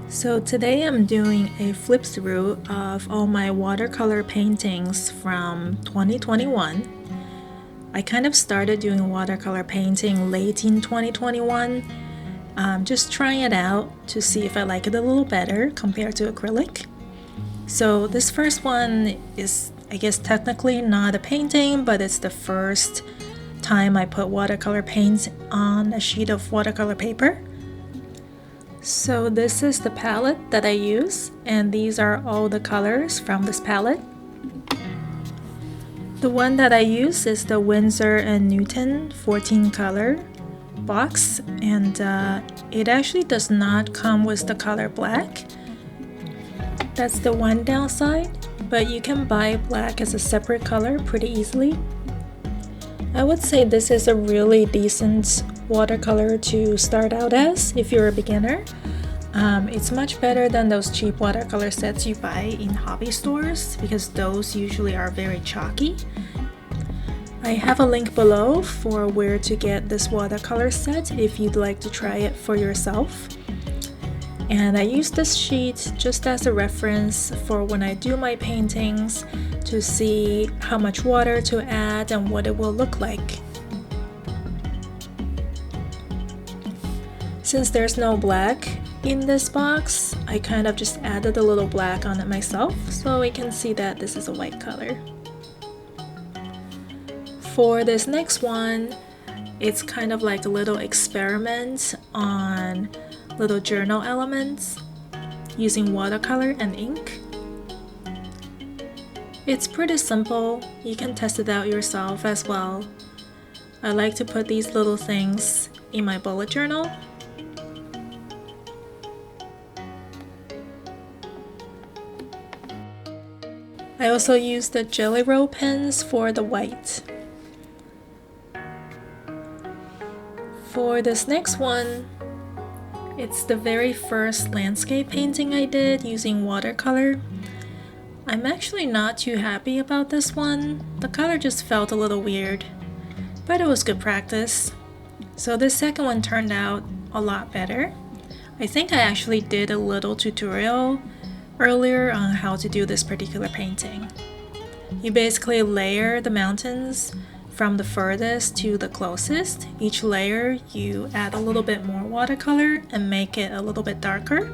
So today I'm doing a flip through of all my watercolor paintings from 2021. I kind of started doing watercolor painting late in 2021, just trying it out to see if I like it a little better compared to acrylic. So this first one is, I guess, technically not a painting, but it's the first time I put watercolor paint on a sheet of watercolor paper. So this is the palette that I use, and these are all the colors from this palette. The one that I use is the Winsor & Newton 14 color box, and it actually does not come with the color black. That's the one downside, but you can buy black as a separate color pretty easily. I would say this is a really decent watercolor to start out as if you're a beginner. It's much better than those cheap watercolor sets you buy in hobby stores because those usually are very chalky. I have a link below for where to get this watercolor set if you'd like to try it for yourself. And I use this sheet just as a reference for when I do my paintings to see how much water to add and what it will look like. Since there's no black in this box, I kind of just added a little black on it myself so we can see that this is a white color. For this next one, it's kind of like a little experiment on little journal elements using watercolor and ink. It's pretty simple. You can test it out yourself as well. I like to put these little things in my bullet journal. I also use the Jelly Roll pens for the white. For this next one, it's the very first landscape painting I did using watercolor. I'm actually not too happy about this one. The color just felt a little weird, but it was good practice. So this second one turned out a lot better. I think I actually did a little tutorial earlier on how to do this particular painting. You basically layer the mountains from the furthest to the closest. Each layer you add a little bit more watercolor and make it a little bit darker.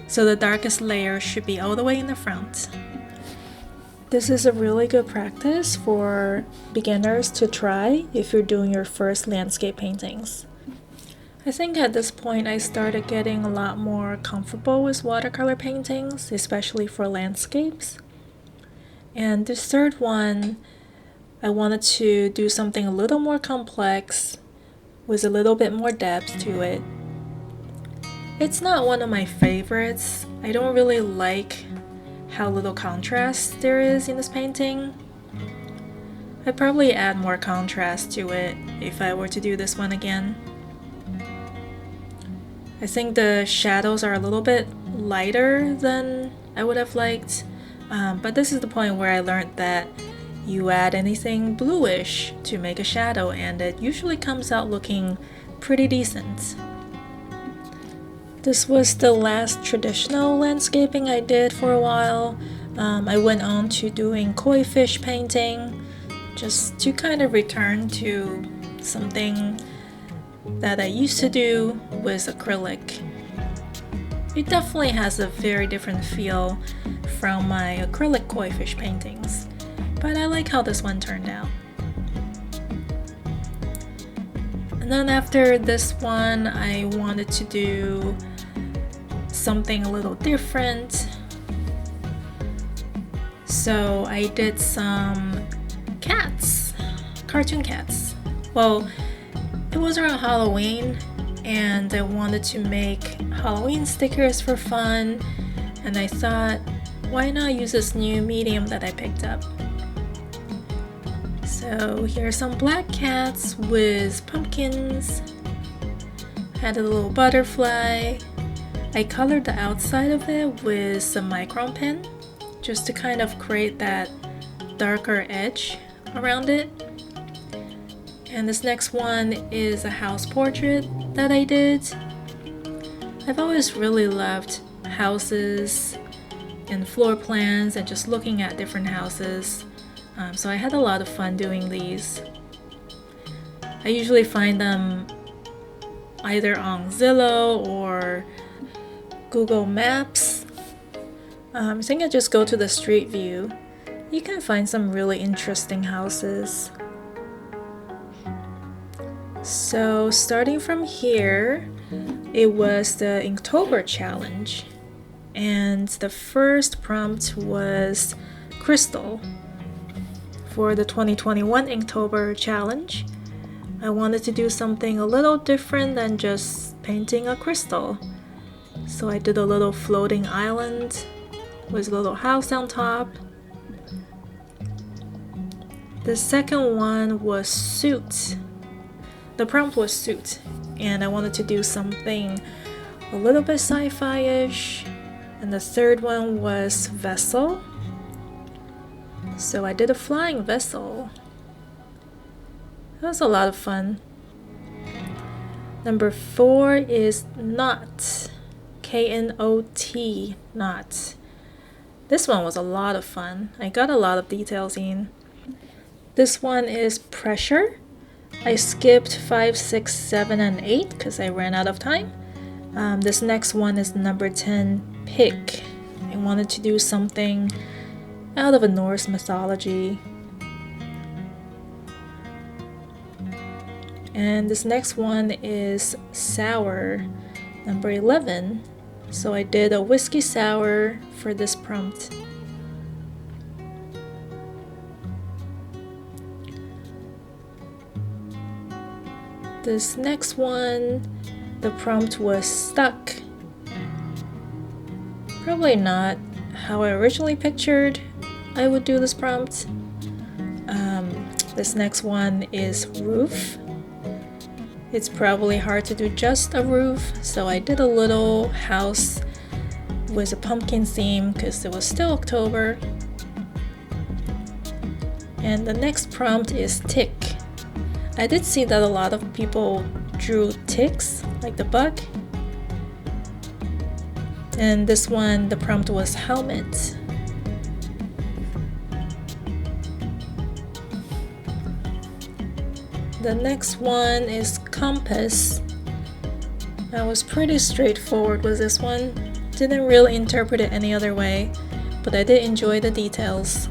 So the darkest layer should be all the way in the front. This is a really good practice for beginners to try if you're doing your first landscape paintings. I think at this point I started getting a lot more comfortable with watercolor paintings, especially for landscapes. And this third one, I wanted to do something a little more complex with a little bit more depth to it. It's not one of my favorites. I don't really like how little contrast there is in this painting. I'd probably add more contrast to it if I were to do this one again. I think the shadows are a little bit lighter than I would have liked, but this is the point where I learned that you add anything bluish to make a shadow and it usually comes out looking pretty decent. This was the last traditional landscaping I did for a while. I went on to doing koi fish painting just to kind of return to something that I used to do with acrylic. It definitely has a very different feel from my acrylic koi fish paintings, but I like how this one turned out. And then after this one, I wanted to do something a little different. So I did some cats, cartoon cats. Well, it was around Halloween and I wanted to make Halloween stickers for fun, and I thought, why not use this new medium that I picked up? So here are some black cats with pumpkins. Had a little butterfly. I colored the outside of it with some micron pen just to kind of create that darker edge around it. And this next one is a house portrait that I did. I've always really loved houses and floor plans and just looking at different houses. So I had a lot of fun doing these. I usually find them either on Zillow or Google Maps. I think I just go to the street view. You can find some really interesting houses. So starting from here, it was the Inktober challenge, and the first prompt was crystal. For the 2021 Inktober challenge, I wanted to do something a little different than just painting a crystal. So I did a little floating island with a little house on top. The second one was suit. The prompt was suit, and I wanted to do something a little bit sci-fi-ish. And the third one was vessel. So I did a flying vessel. That was a lot of fun. Number 4 is knot. K-N-O-T, knot. This one was a lot of fun. I got a lot of details in. This one is pressure. I skipped 5, 6, 7, and 8 because I ran out of time. This next one is number 10, pick. I wanted to do something out of a Norse mythology. And this next one is sour, number 11. So I did a whiskey sour for this prompt. This next one, the prompt was stuck. Probably not how I originally pictured I would do this prompt. This next one is roof. It's probably hard to do just a roof, so I did a little house with a pumpkin theme because it was still October. And the next prompt is tick. I did see that a lot of people drew ticks, like the bug. And this one, the prompt was helmet. The next one is compass. I was pretty straightforward with this one. Didn't really interpret it any other way, but I did enjoy the details.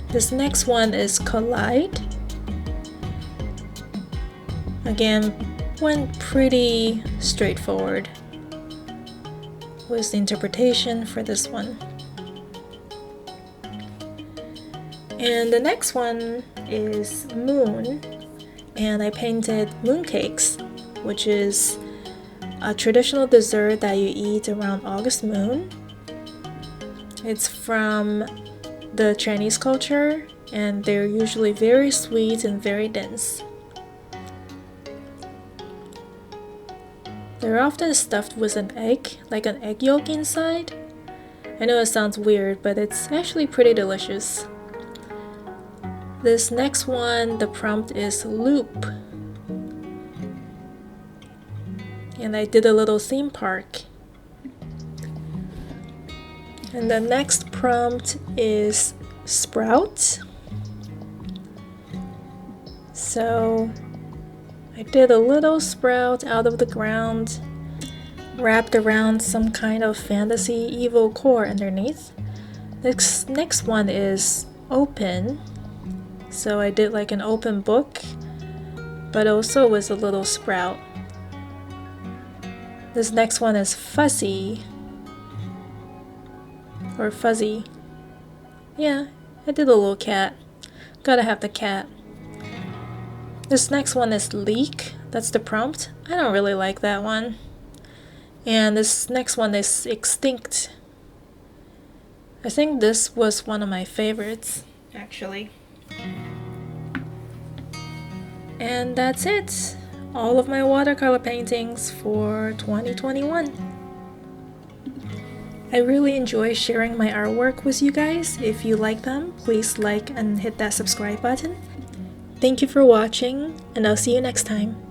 This next one is collide. Again, went pretty straightforward with the interpretation for this one. And the next one is moon. And I painted mooncakes, which is a traditional dessert that you eat around August moon. It's from the Chinese culture, and they're usually very sweet and very dense. They're often stuffed with an egg, like an egg yolk inside. I know it sounds weird, but it's actually pretty delicious. This next one, the prompt is loop. And I did a little theme park. And the next prompt is sprout. So I did a little sprout out of the ground, wrapped around some kind of fantasy evil core underneath. This next one is open. So I did like an open book, but also with a little sprout. This next one is fuzzy, or fuzzy. Yeah, I did a little cat. Gotta have the cat. This next one is leak. That's the prompt. I don't really like that one. And this next one is extinct. I think this was one of my favorites, actually. And that's it. All of my watercolor paintings for 2021. I really enjoy sharing my artwork with you guys. If you like them, please like and hit that subscribe button. Thank you for watching, and I'll see you next time.